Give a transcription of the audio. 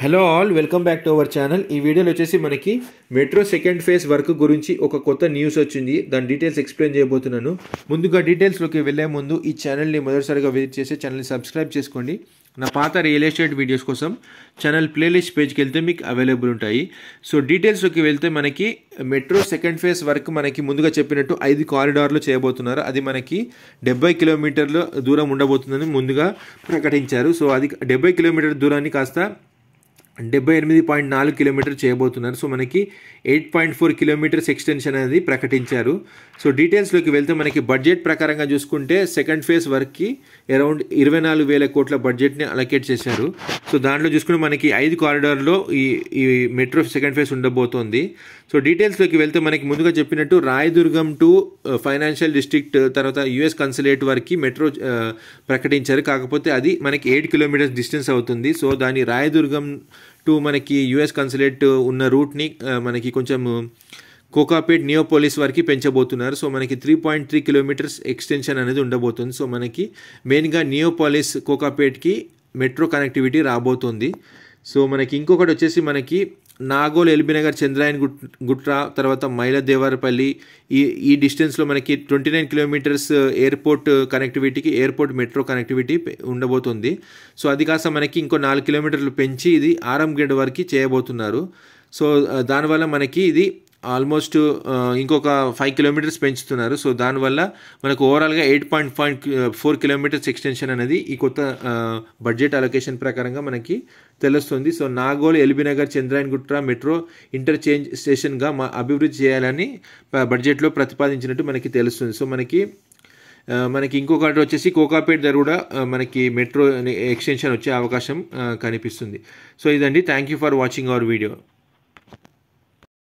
Hello all, welcome back to our channel. ఈ వీడియోలో వచ్చేసి మనకి మెట్రో సెకండ్ ఫేజ్ వర్క్ గురించి ఒక కొత్త న్యూస్ వచ్చింది. దాని డీటెయిల్స్ ఎక్స్ప్లెయిన్ చేయబోతున్నాను. ముందుగా డీటెయిల్స్లోకి వెళ్ళే ముందు ఈ ఛానల్ని మొదటిసారిగా విజిట్ చేసి ఛానల్ని సబ్స్క్రైబ్ చేసుకోండి. నా పాత రియల్ ఎస్టేట్ వీడియోస్ కోసం ఛానల్ ప్లేలిస్ట్ పేజ్కి వెళ్తే మీకు అవైలబుల్ ఉంటాయి. సో డీటెయిల్స్లోకి వెళ్తే మనకి మెట్రో సెకండ్ ఫేజ్ వర్క్ మనకి ముందుగా చెప్పినట్టు 5 కారిడార్లు చేయబోతున్నారు. అది మనకి 70 కిలోమీటర్ల దూరం ఉండబోతుందని ముందుగా ప్రకటించారు. సో అది 70 కిలోమీటర్ల దూరాన్ని కాస్త 78.4 కిలోమీటర్ చేయబోతున్నారు. సో మనకి 8.4 కిలోమీటర్స్ ఎక్స్టెన్షన్ అనేది ప్రకటించారు. సో డీటెయిల్స్లోకి వెళ్తే మనకి బడ్జెట్ ప్రకారంగా చూసుకుంటే సెకండ్ ఫేజ్ వర్క్కి అరౌండ్ 24,000 కోట్ల బడ్జెట్ని అలొకేట్ చేశారు. సో దాంట్లో చూసుకుంటే మనకి 5 కారిడార్లో ఈ మెట్రో సెకండ్ ఫేజ్ ఉండబోతోంది. సో డీటెయిల్స్లోకి వెళ్తే మనకి ముందుగా చెప్పినట్టు రాయదుర్గం టు ఫైనాన్షియల్ డిస్ట్రిక్ట్ తర్వాత యుఎస్ కన్సులేట్ వరకు మెట్రో ప్రకటించారు. కాకపోతే అది మనకి 8 కిలోమీటర్స్ డిస్టెన్స్ అవుతుంది. సో దాని రాయదుర్గం టు మనకి యుఎస్ కన్సులేట్ ఉన్న రూట్ని మనకి కొంచెం కోకాపేట్ నియోపోలిస్ వరకు పెంచబోతున్నారు. సో మనకి 3.3 కిలోమీటర్స్ ఎక్స్టెన్షన్ అనేది ఉండబోతుంది. సో మనకి మెయిన్గా నియోపోలిస్ కోకాపేట్కి మెట్రో కనెక్టివిటీ రాబోతుంది. సో మనకి ఇంకొకటి వచ్చేసి మనకి నాగోల్, ఎల్బీనగర్, చంద్రాయన్ గుట్రా తర్వాత మైలదేవరపల్లి ఈ డిస్టెన్స్లో మనకి 29 కిలోమీటర్స్ ఎయిర్పోర్ట్ కనెక్టివిటీకి ఎయిర్పోర్ట్ మెట్రో కనెక్టివిటీ ఉండబోతుంది. సో అది కాస్త మనకి ఇంకో 4 కిలోమీటర్లు పెంచి ఇది ఆరంగడ్ వరకు చేయబోతున్నారు. సో దానివల్ల మనకి ఇది ఆల్మోస్ట్ ఇంకొక 5 కిలోమీటర్స్ పెంచుతున్నారు. సో దానివల్ల మనకు ఓవరాల్గా 8.4 కిలోమీటర్స్ ఎక్స్టెన్షన్ అనేది ఈ కొత్త బడ్జెట్ అలొకేషన్ ప్రకారంగా మనకి తెలుస్తుంది. So Nagole, LB Nagar, Chandrayangutta metro interchange స్టేషన్గా అభివృద్ధి చేయాలని బడ్జెట్లో ప్రతిపాదించినట్టు మనకి తెలుస్తుంది. సో మనకి ఇంకొకటి వచ్చేసి కోకాపేట్ దగ్గర కూడా మనకి మెట్రో ఎక్స్టెన్షన్ వచ్చే అవకాశం కనిపిస్తుంది. సో ఇదండి. Thank you for watching our video.